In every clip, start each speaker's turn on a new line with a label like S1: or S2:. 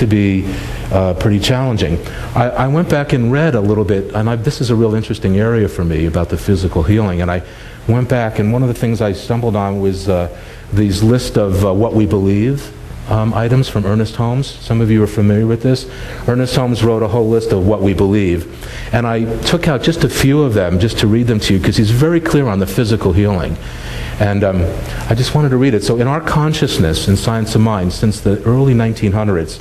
S1: to be pretty challenging. I went back and read a little bit, and this is a real interesting area for me about the physical healing, and I went back, and one of the things I stumbled on was these list of what we believe items from Ernest Holmes. Some of you are familiar with this. Ernest Holmes wrote a whole list of what we believe, and I took out just a few of them just to read them to you because he's very clear on the physical healing. And I just wanted to read it. So in our consciousness in Science of Mind, since the early 1900s,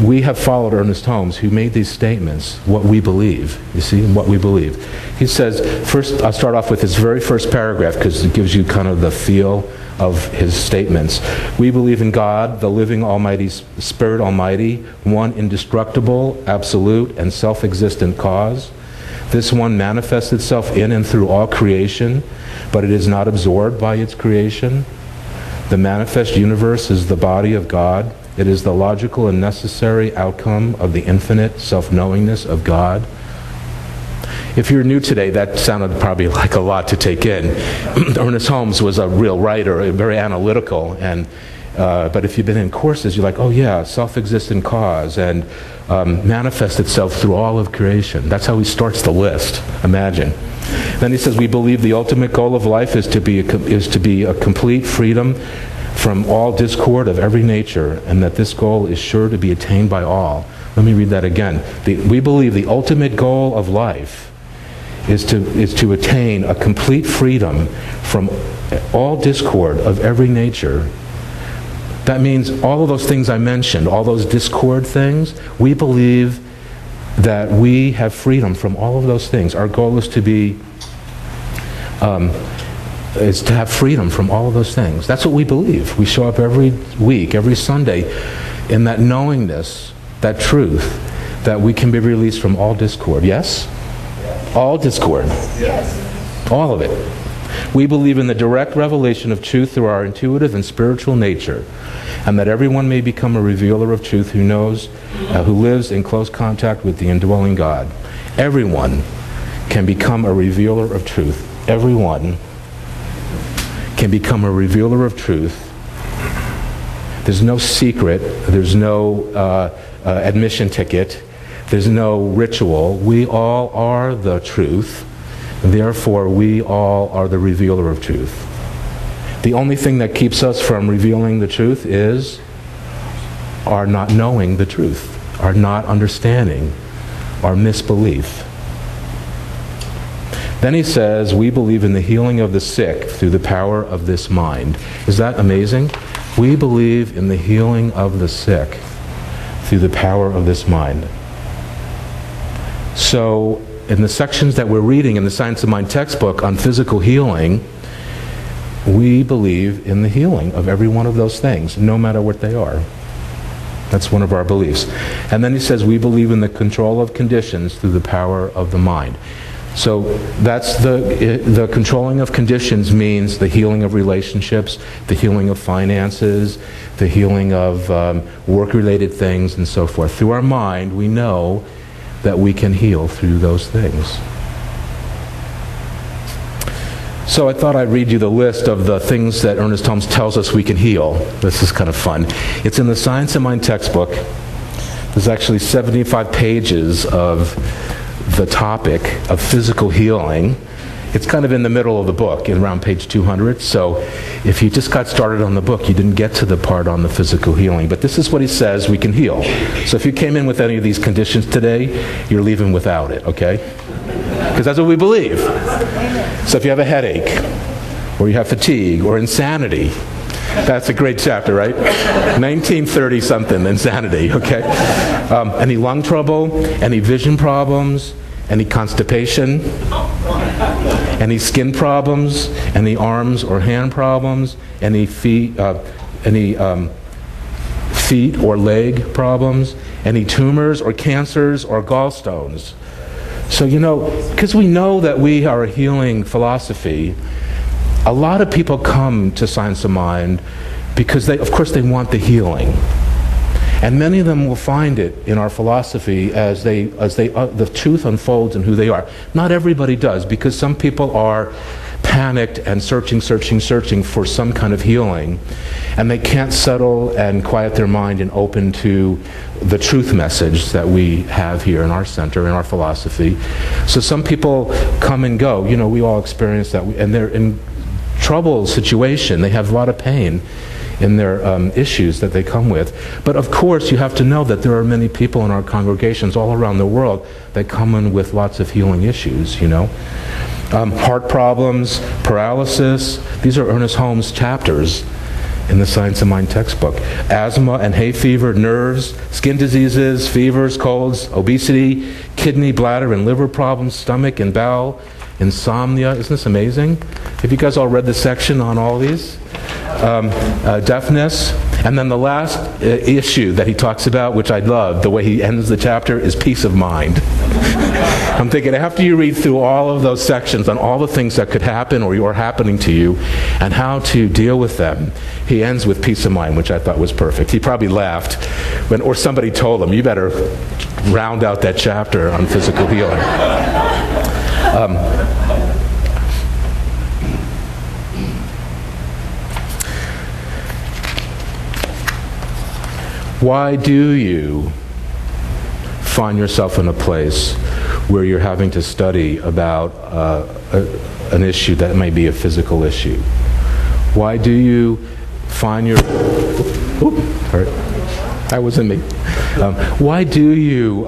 S1: we have followed Ernest Holmes, who made these statements, what we believe, you see, what we believe. He says, first, I'll start off with his very first paragraph because it gives you kind of the feel of his statements. We believe in God, the living Almighty Spirit Almighty, one indestructible, absolute, and self-existent cause. This one manifests itself in and through all creation, but it is not absorbed by its creation. The manifest universe is the body of God. It is the logical and necessary outcome of the infinite self-knowingness of God. If you're new today, that sounded probably like a lot to take in. Ernest Holmes was a real writer, very analytical, and but if you've been in courses, you're like, oh yeah, self-existent cause, and manifests itself through all of creation. That's how he starts the list, imagine. Then he says, we believe the ultimate goal of life is to be a complete freedom from all discord of every nature, and that this goal is sure to be attained by all. Let me read that again. We believe the ultimate goal of life is to attain a complete freedom from all discord of every nature. That means all of those things I mentioned, all those discord things, we believe that we have freedom from all of those things. Our goal is to have freedom from all of those things. That's what we believe. We show up every week, every Sunday, in that knowingness, that truth, that we can be released from all discord. Yes? All discord. Yes. All of it. We believe in the direct revelation of truth through our intuitive and spiritual nature, and that everyone may become a revealer of truth who knows, who lives in close contact with the indwelling God. Everyone can become a revealer of truth. Everyone can become a revealer of truth. There's no secret. There's no admission ticket. There's no ritual. We all are the truth. Therefore, we all are the revealer of truth. The only thing that keeps us from revealing the truth is our not knowing the truth, our not understanding, our misbelief. Then he says, we believe in the healing of the sick through the power of this mind. Is that amazing? We believe in the healing of the sick through the power of this mind. So, in the sections that we're reading in the Science of Mind textbook on physical healing, we believe in the healing of every one of those things, no matter what they are. That's one of our beliefs. And then he says, we believe in the control of conditions through the power of the mind. So that's the controlling of conditions means the healing of relationships, the healing of finances, the healing of work-related things, and so forth. Through our mind, we know that we can heal through those things. So I thought I'd read you the list of the things that Ernest Holmes tells us we can heal. This is kind of fun. It's in the Science of Mind textbook. There's actually 75 pages of the topic of physical healing. It's kind of in the middle of the book, around page 200. So if you just got started on the book, you didn't get to the part on the physical healing. But this is what he says we can heal. So if you came in with any of these conditions today, you're leaving without it, okay? Because that's what we believe. So if you have a headache, or you have fatigue, or insanity, that's a great chapter, right? 1930-something, insanity, okay? Any lung trouble, any vision problems, any constipation, any skin problems, any arms or hand problems, any feet or leg problems, any tumors or cancers or gallstones. So, because we know that we are a healing philosophy, a lot of people come to Science of Mind because of course they want the healing. And many of them will find it in our philosophy as the truth unfolds in who they are. Not everybody does, because some people are panicked and searching for some kind of healing, and they can't settle and quiet their mind and open to the truth message that we have here in our center, in our philosophy. So some people come and go. You know, we all experience that, and they're in trouble situation. They have a lot of pain in their issues that they come with. But of course, you have to know that there are many people in our congregations all around the world that come in with lots of healing issues, you know. Heart problems, paralysis. These are Ernest Holmes chapters in the Science of Mind textbook. Asthma and hay fever, nerves, skin diseases, fevers, colds, obesity, kidney, bladder, and liver problems, stomach and bowel, insomnia. Isn't this amazing? Have you guys all read the section on all these? Deafness. And then the last issue that he talks about, which I love, the way he ends the chapter, is peace of mind. I'm thinking, after you read through all of those sections on all the things that could happen or are happening to you and how to deal with them, he ends with peace of mind, which I thought was perfect. He probably laughed or somebody told him, you better round out that chapter on physical healing. Why do you find yourself in a place where you're having to study about an issue that may be a physical issue? Why do you find your... that wasn't me. Why do you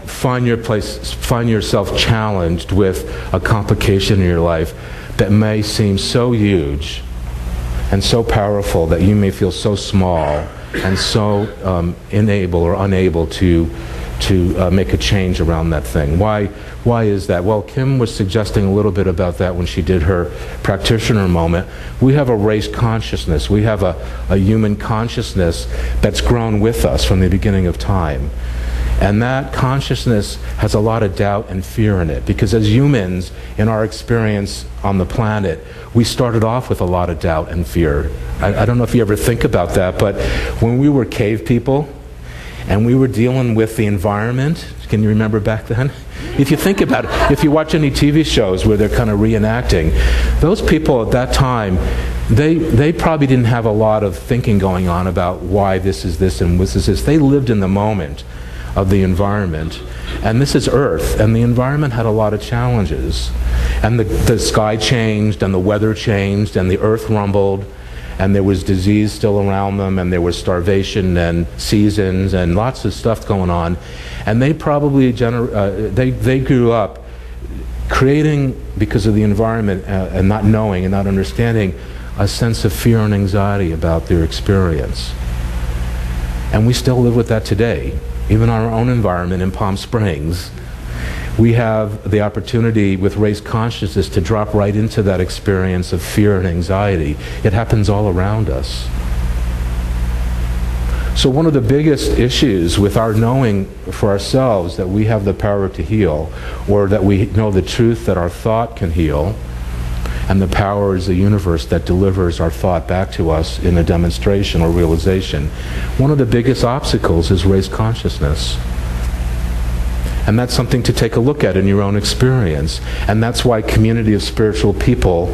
S1: find yourself challenged with a complication in your life that may seem so huge and so powerful that you may feel so small and so unable to make a change around that thing? Why is that? Well, Kim was suggesting a little bit about that when she did her practitioner moment. We have a race consciousness. We have a human consciousness that's grown with us from the beginning of time. And that consciousness has a lot of doubt and fear in it, because as humans, in our experience on the planet, we started off with a lot of doubt and fear. I don't know if you ever think about that, but when we were cave people and we were dealing with the environment, can you remember back then? If you think about it, if you watch any TV shows where they're kind of reenacting, those people at that time, they probably didn't have a lot of thinking going on about why this is this and this is this. They lived in the moment of the environment. And this is Earth, and the environment had a lot of challenges. And the sky changed, and the weather changed, and the Earth rumbled, and there was disease still around them, and there was starvation and seasons and lots of stuff going on. And they probably they grew up creating, because of the environment and not knowing and not understanding, a sense of fear and anxiety about their experience. And we still live with that today. Even our own environment in Palm Springs, we have the opportunity with race consciousness to drop right into that experience of fear and anxiety. It happens all around us. So one of the biggest issues with our knowing for ourselves that we have the power to heal, or that we know the truth that our thought can heal, and the power is the universe that delivers our thought back to us in a demonstration or realization. One of the biggest obstacles is race consciousness. And that's something to take a look at in your own experience. And that's why community of spiritual people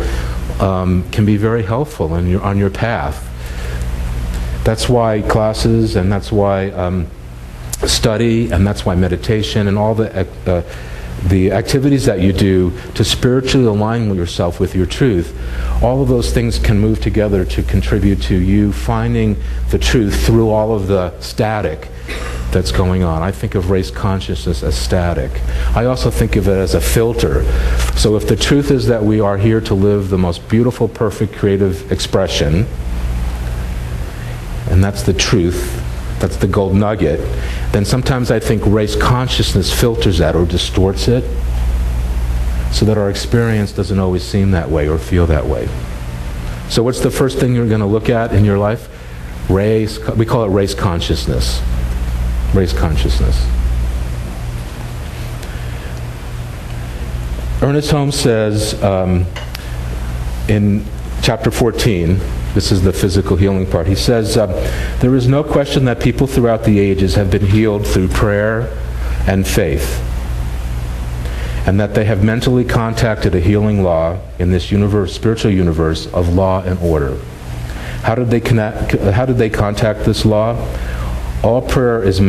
S1: can be very helpful on your path. That's why classes, and that's why study, and that's why meditation, and all the activities that you do to spiritually align yourself with your truth, all of those things can move together to contribute to you finding the truth through all of the static that's going on. I think of race consciousness as static. I also think of it as a filter. So if the truth is that we are here to live the most beautiful, perfect, creative expression, and that's the truth, that's the gold nugget, then sometimes I think race consciousness filters that or distorts it so that our experience doesn't always seem that way or feel that way. So what's the first thing you're going to look at in your life? We call it race consciousness. Race consciousness. Ernest Holmes says in chapter 14, this is the physical healing part. He says, there is no question that people throughout the ages have been healed through prayer and faith. and that they have mentally contacted a healing law in this universe, spiritual universe of law and order. How did they contact this law? All prayer is